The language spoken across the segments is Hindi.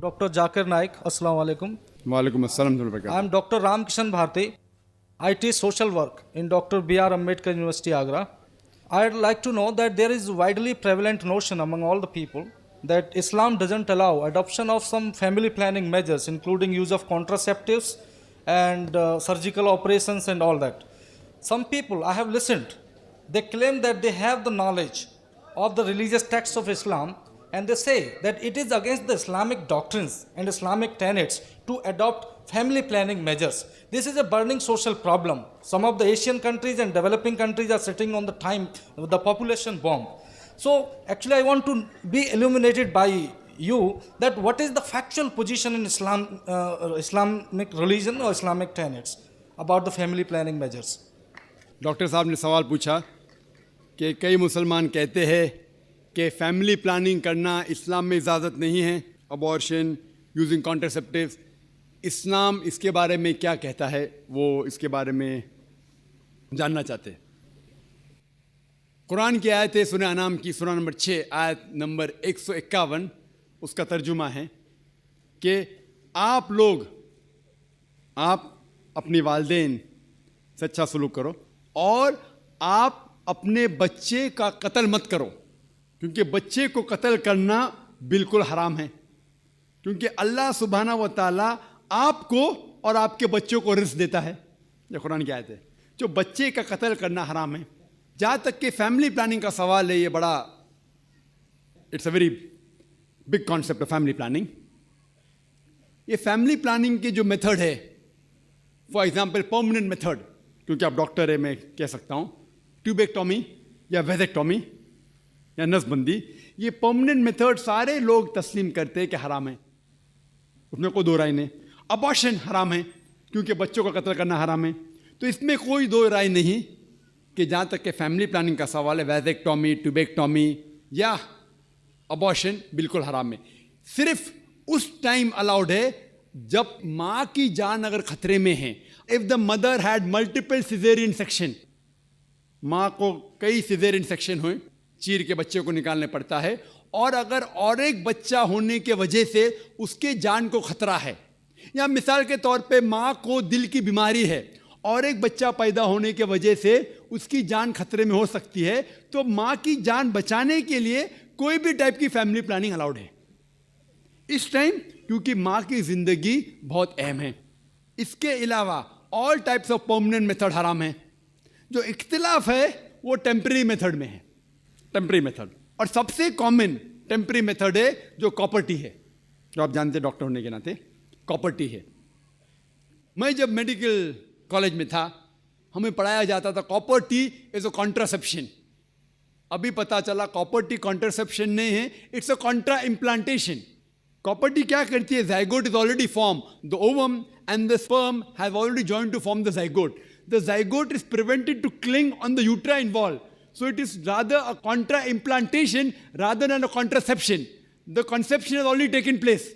Dr. Zakir Naik, Assalamu alaikum. वालेकुम अस्सलाम I am Dr. Ramkishan Bharti. I teach social work in Dr. B.R. Ambedkar University, Agra. I'd like to know that there is widely prevalent notion among all the people that Islam doesn't allow adoption of some family planning measures, including use of contraceptives and surgical operations and all that. Some people I have listened, they claim that they have the knowledge of the religious texts of Islam, and they say that it is against the Islamic doctrines and Islamic tenets to adopt family planning measures. This is a burning social problem. Some of the Asian countries and developing countries are sitting on the population bomb. So actually I want to be illuminated by you that what is the factual position in Islamic religion or Islamic tenets about the family planning measures. Doctor साहब ने सवाल पूछा कि कई मुसलमान कहते हैं कि फैमिली प्लानिंग करना इस्लाम में इजाज़त नहीं है, अबॉर्शन, यूजिंग कॉन्ट्रासेप्टिव्स, इस्लाम इसके बारे में क्या कहता है, वो इसके बारे में जानना चाहते हैं। कुरान की आयत है सूरह अनाम की सूरह नंबर 6 आयत नंबर 151, उसका तर्जुमा है कि आप अपनी वालदेन से अच्छा सलूक करो और आप अपने बच्चे का कत्ल मत करो, क्योंकि बच्चे को कत्ल करना बिल्कुल हराम है, क्योंकि अल्लाह सुब्हाना व तआला आपको और आपके बच्चों को रिस्क देता है। ये कुरान की आयत है। जो बच्चे का कत्ल करना हराम है। जहाँ तक कि फैमिली प्लानिंग का सवाल है, ये बड़ा it's a very big concept of family planning. ये फैमिली प्लानिंग के जो मेथड है, फॉर एग्जाम्पल परमानेंट मेथड, क्योंकि आप डॉक्टर है मैं कह सकता हूँ, ट्यूबेक्टोमी या वेजेक्टोमी या नसबंदी, ये परमानेंट मेथड सारे लोग तस्लीम करते हैं कि हराम है, उसमें कोई दो राय नहीं। अबॉर्शन हराम है क्योंकि बच्चों का कत्ल करना हराम है, तो इसमें कोई दो राय नहीं कि जहाँ तक कि फैमिली प्लानिंग का सवाल है, वेजेक्टोमी, ट्यूबेक्टोमी या अबॉर्शन बिल्कुल हराम है। सिर्फ उस टाइम अलाउड है जब माँ की जान अगर खतरे में है। If the mother had multiple caesarean section, माँ को कई सिजेरियन सेक्शन हुए, चीर के बच्चे को निकालने पड़ता है, और अगर और एक बच्चा होने के वजह से उसके जान को खतरा है, या मिसाल के तौर पे माँ को दिल की बीमारी है और एक बच्चा पैदा होने के वजह से उसकी जान खतरे में हो सकती है, तो माँ की जान बचाने के लिए कोई भी टाइप की फैमिली प्लानिंग अलाउड है इस टाइम, क्योंकि माँ की जिंदगी बहुत अहम है। इसके अलावा all types of permanent method हराम है। जो इख्तिलाफ है वो टेम्परेरी मेथड में है, टेम्परेरी मेथड, और सबसे कॉमन टेम्परेरी मेथड है जो कॉपर टी है, जो आप जानते हैं डॉक्टर होने के नाते कॉपर टी है। मैं जब मेडिकल कॉलेज में था, हमें पढ़ाया जाता था copper T is a contraception. अभी पता चला कॉपर टी कॉन्ट्रासेप्शन नहीं है, it's a contra implantation. Copper T क्या करती है? Zygote is already form, the ovum and the sperm have already joined to form the zygote. The zygote is prevented to cling on the uterine wall. So it is rather a contra-implantation rather than a contraception. The conception has already taken place.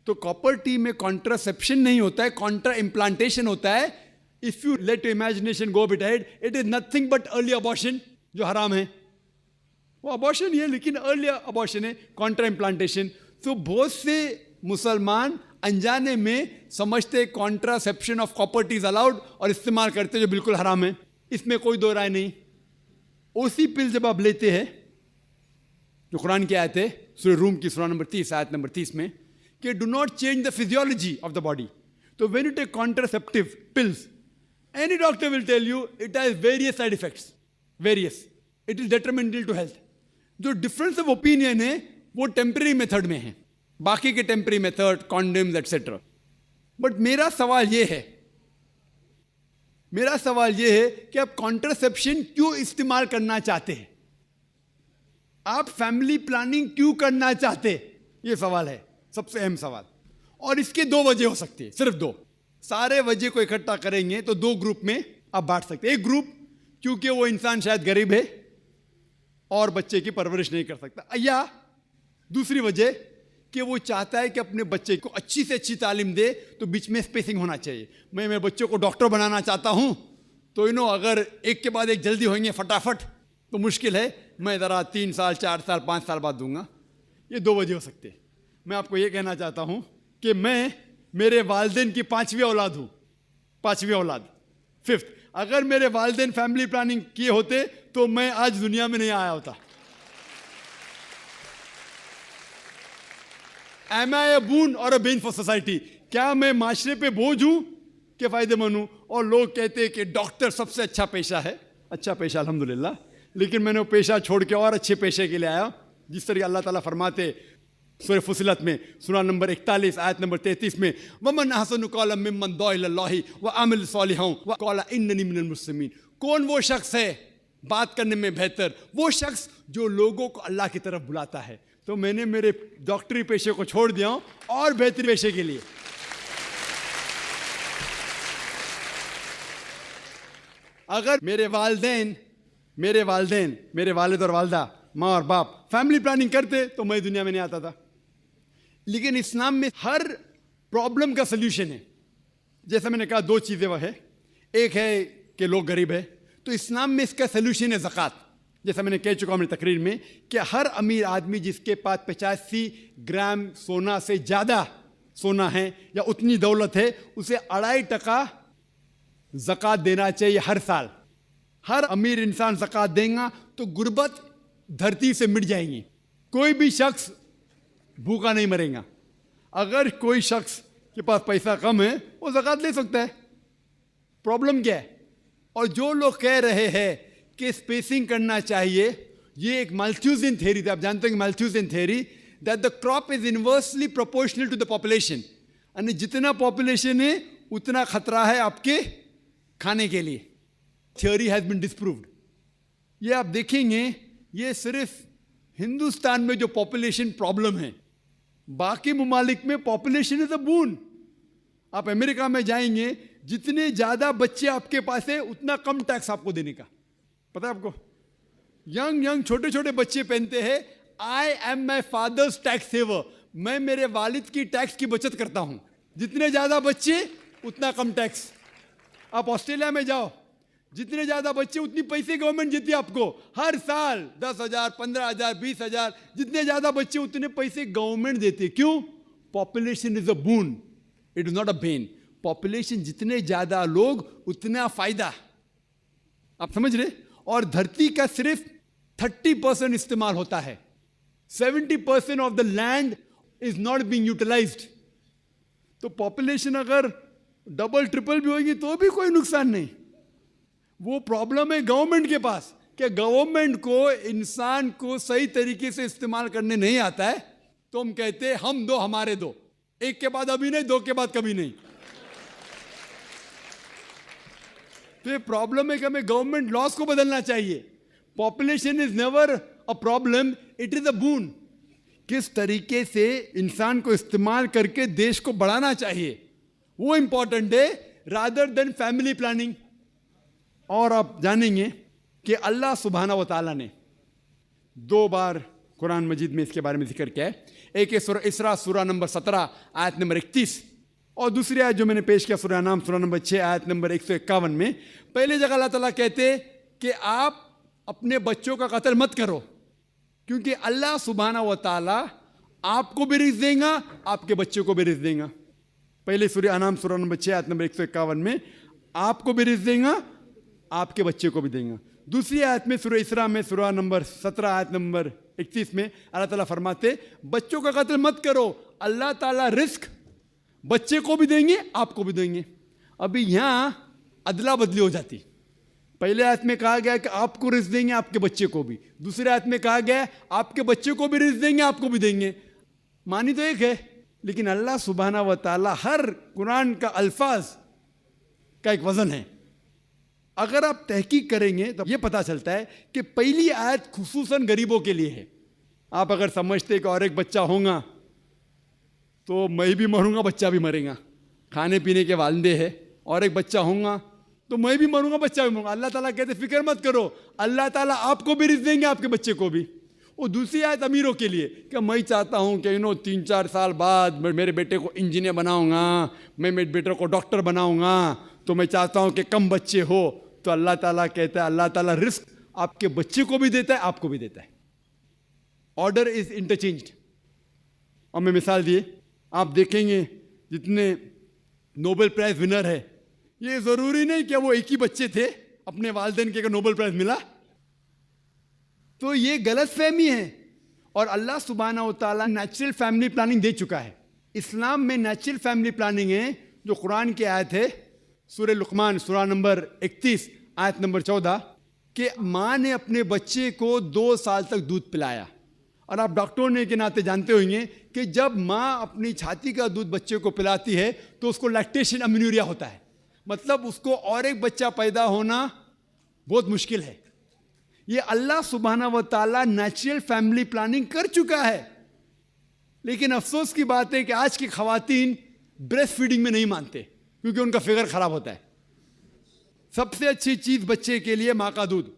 तो कॉपर टी में कॉन्ट्रासेप्शन नहीं होता है, कॉन्ट्रा इम्प्लांटेशन होता है। If you let your imagination go bit ahead, it is nothing but early abortion, जो हराम है। वो अबॉर्शन ही है लेकिन अर्ली अबॉर्शन है, कॉन्ट्रा इम्प्लांटेशन। तो बहुत से मुसलमान अनजाने में समझते contraception of copper T is allowed और इस्तेमाल करते जो बिल्कुल हराम है। इसमें कोई दो राय नहीं। ओसी पिल जब आप लेते हैं, जो कुरान की आयत है सूरह रूम की सूरह नंबर 30 आयत नंबर 30 में, कि do not change the physiology of the body. तो when you take contraceptive pills, any doctor will tell you it has various side effects, various, it is detrimental to health. जो डिफरेंस ऑफ ओपिनियन है वो टेम्परेरी मेथड में है, बाकी के temporary method, condoms etcetera. But मेरा सवाल ये है कि आप कॉन्ट्रासेप्शन क्यों इस्तेमाल करना चाहते हैं? आप फैमिली प्लानिंग क्यों करना चाहते? ये सवाल है, सबसे अहम सवाल। और इसके दो वजह हो सकती है, सिर्फ दो। सारे वजह को इकट्ठा करेंगे तो दो ग्रुप में आप बांट सकते हैं। एक ग्रुप क्योंकि वो इंसान शायद गरीब है और बच्चे की परवरिश नहीं कर सकता, या दूसरी वजह कि वो चाहता है कि अपने बच्चे को अच्छी से अच्छी तालीम दे, तो बीच में स्पेसिंग होना चाहिए। मैं मेरे बच्चों को डॉक्टर बनाना चाहता हूं, तो अगर एक के बाद एक जल्दी होंगे फटाफट तो मुश्किल है, मैं ज़रा 3 साल 4 साल 5 साल बाद दूंगा। ये दो वजह हो सकते हैं। मैं आपको ये कहना चाहता हूं कि मैं मेरे वालिदैन की 5वीं औलाद हूं, 5वीं औलाद, 5th। अगर मेरे वालिदैन फैमिली प्लानिंग किए होते तो मैं आज दुनिया में नहीं आया होता। एम आई ए बून और अ बेन फॉर सोसाइटी? क्या मैं माशरे पे बोझ हूं कि फायदेमंद हूं? और लोग कहते हैं कि डॉक्टर सबसे अच्छा पेशा है। अच्छा पेशा अल्हम्दुलिल्लाह, लेकिन मैंने वो पेशा छोड़ के और अच्छे पेशे के लिए आया। जिस तरह अल्लाह ताला फरमाते सूरह फुसिलत में, सूरा नंबर 41 आयत नंबर 33 में, वमन अहसनु क़ौलन मिम्मन दुआ इलल्लाहि व अमिल सालिहान व क़ाला इन्ननी मिनल मुस्लिमीन। कौन वो शख्स है बात करने में बेहतर? वो शख्स जो लोगों को अल्लाह की तरफ बुलाता है। तो मैंने मेरे डॉक्टरी पेशे को छोड़ दिया हूं और बेहतरीन पेशे के लिए। अगर मेरे वालिदैन, मेरे वालिद और वालदा, माँ और बाप फैमिली प्लानिंग करते तो मैं दुनिया में नहीं आता था। लेकिन इस्लाम में हर प्रॉब्लम का सल्यूशन है। जैसा मैंने कहा, 2 चीज़ें वह है, एक है कि लोग गरीब है, तो इस्लाम में इसका सल्यूशन है ज़कात। जैसा मैंने कह चुका हूं अपनी तकरीर में कि हर अमीर आदमी जिसके पास 85 ग्राम सोना से ज़्यादा सोना है या उतनी दौलत है, उसे 2.5% ज़कात देना चाहिए हर साल। हर अमीर इंसान ज़कात देगा तो गुर्बत धरती से मिट जाएंगी। कोई भी शख्स भूखा नहीं मरेगा। अगर कोई शख्स के पास पैसा कम है वो ज़कात ले सकता है। प्रॉब्लम क्या है? और जो लोग कह रहे हैं कि स्पेसिंग करना चाहिए, ये एक माल्थ्यूजियन थ्योरी थी। आप जानते हैं कि Malthusian theory, that the crop is inversely proportional to the population. यानी जितना पॉपुलेशन है उतना खतरा है आपके खाने के लिए। Theory has been disproved. ये आप देखेंगे, ये सिर्फ हिंदुस्तान में जो पॉपुलेशन प्रॉब्लम है, बाकी ममालिक में पॉपुलेशन इज अ बून। आप अमेरिका में जाएंगे, जितने ज्यादा बच्चे आपके पास है उतना कम टैक्स आपको देने का। पता है आपको? यंग छोटे छोटे बच्चे पहनते हैं, I am my father's tax saver. मैं मेरे वालिद की टैक्स की बचत करता हूं। जितने ज्यादा बच्चे उतना कम टैक्स। आप ऑस्ट्रेलिया में जाओ, जितने ज्यादा बच्चे उतनी पैसे गवर्नमेंट देती है आपको हर साल। 10,000, 15,000, 20,000, जितने ज्यादा बच्चे उतने पैसे गवर्नमेंट देती है। क्यों? Population is a boon, it is not a Ben. Population जितने ज्यादा लोग उतना फायदा। आप समझ रहे? और धरती का सिर्फ 30% इस्तेमाल होता है। 70% of the land is not being utilised. तो पॉपुलेशन अगर डबल ट्रिपल भी होगी तो भी कोई नुकसान नहीं। वो प्रॉब्लम है गवर्नमेंट के पास कि गवर्नमेंट को इंसान को सही तरीके से इस्तेमाल करने नहीं आता है। तो हम कहते हैं हम दो हमारे दो, एक के बाद अभी नहीं, 2 के बाद कभी नहीं। तो ये प्रॉब्लम है कि हमें गवर्नमेंट लॉस को बदलना चाहिए। Population is never a problem, it is a boon. किस तरीके से इंसान को इस्तेमाल करके देश को बढ़ाना चाहिए वो इंपॉर्टेंट है, रादर देन फैमिली प्लानिंग। और आप जानेंगे कि अल्लाह सुब्हानहू व तआला ने 2 बार कुरान मजीद में इसके बारे में जिक्र किया है। एक है सूरह इसरा सूरा नंबर 17 आयत नंबर 31, और दूसरी आयत जो मैंने पेश किया सूरह नाम सूरा नंबर 6 आयत नंबर 151 में। पहले जगह अल्लाह ताला कहते कि आप अपने बच्चों का कत्ल मत करो, क्योंकि अल्लाह सुब्हानहू व तआला आपको भी रिज़्क़ देगा, आपके बच्चों को भी रिज़्क़ देगा। पहले सूरह अनाम सूरा नंबर 6 आयत नंबर 151 में आपको भी रिज़्क़ देगा, आपके बच्चे को भी देगा। दूसरी आयत में सूरह इसरा में सूरा नंबर 17 आयत नंबर 31 में अल्लाह ताला फरमाते बच्चों का कत्ल मत करो, अल्लाह ताला रिस्क बच्चे को भी देंगे, आपको भी देंगे। अभी यहाँ अदला बदली हो जाती। पहले आयत में कहा गया कि आपको रिस्क देंगे, आपके बच्चे को भी। दूसरे आयत में कहा गया आपके बच्चे को भी रिस्क देंगे, आपको भी देंगे। मानी तो एक है, लेकिन अल्लाह सुब्हानहू व तआला हर कुरान का अल्फाज का एक वजन है। अगर आप तहकीक करेंगे तो ये पता चलता है कि पहली आयत खुसूसन गरीबों के लिए है। आप अगर समझते कि और एक बच्चा होगा तो मैं भी मरूंगा, बच्चा भी मरेगा, खाने पीने के वालदे है, और एक बच्चा होगा तो मैं भी मरूंगा, बच्चा भी मरूंगा। अल्लाह ताला कहते फिक्र मत करो, अल्लाह ताला आपको भी रिज़्क़ देंगे, आपके बच्चे को भी। और दूसरी आयत अमीरों के लिए कि मैं चाहता हूं कि 3-4 साल बाद मैं मेरे बेटे को इंजीनियर बनाऊंगा, मैं मेरे बेटे को डॉक्टर बनाऊंगा, तो मैं चाहता हूं कि कम बच्चे हो। तो अल्लाह ताला कहता है अल्लाह ताला रिस्क आपके बच्चे को भी देता है, आपको भी देता है। Order is interchanged. और मैं मिसाल दिए, आप देखेंगे जितने नोबेल प्राइज विनर है, ये ज़रूरी नहीं कि वो एक ही बच्चे थे, अपने वालिदैन के नोबेल प्राइज मिला। तो ये गलत फहमी है। और अल्लाह सुब्हानहू व तआला नेचुरल फैमिली प्लानिंग दे चुका है। इस्लाम में नेचुरल फैमिली प्लानिंग है, जो कुरान की आयत है सूरह लुक़मान सूरा नंबर 31 आयत नंबर 14 कि माँ ने अपने बच्चे को 2 साल तक दूध पिलाया। और आप डॉक्टर होने के नाते जानते होंगे कि जब माँ अपनी छाती का दूध बच्चे को पिलाती है तो उसको लैक्टेशन अमीनूरिया होता है, मतलब उसको और एक बच्चा पैदा होना बहुत मुश्किल है। ये अल्लाह सुब्हानहू व तआला नेचुरल फैमिली प्लानिंग कर चुका है। लेकिन अफसोस की बात है कि आज की ख़वातीन ब्रेस्ट फीडिंग में नहीं मानते, क्योंकि उनका फिगर ख़राब होता है। सबसे अच्छी चीज़ बच्चे के लिए माँ का दूध।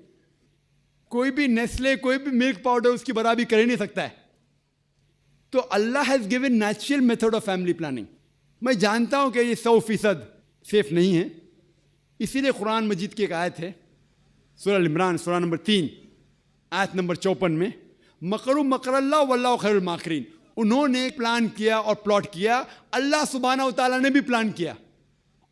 कोई भी नेस्ले, कोई भी मिल्क पाउडर उसकी बराबरी कर ही नहीं सकता है। तो Allah has given natural method of family planning. मैं जानता हूँ कि ये 100% सेफ नहीं है, इसीलिए कुरान मजीद की एक आयत है सूरह इमरान सूरा नंबर 3 आयत नंबर 54 में, मकरू मकरल्लाह वल्लाहु खैरुल माकिरीन। उन्होंने प्लान किया और प्लॉट किया, अल्लाह सुब्हानहू व तआला ने भी प्लान किया।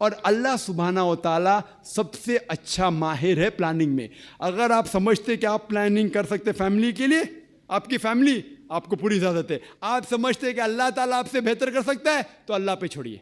और अल्लाह सुब्हानहू व तआला सबसे अच्छा माहिर है प्लानिंग में। अगर आप समझते कि आप प्लानिंग कर सकते फैमिली के लिए, आपकी फैमिली, आपको पूरी इजाज़त है। आप समझते कि अल्लाह ताला आपसे बेहतर कर सकता है, तो अल्लाह पे छोड़िए।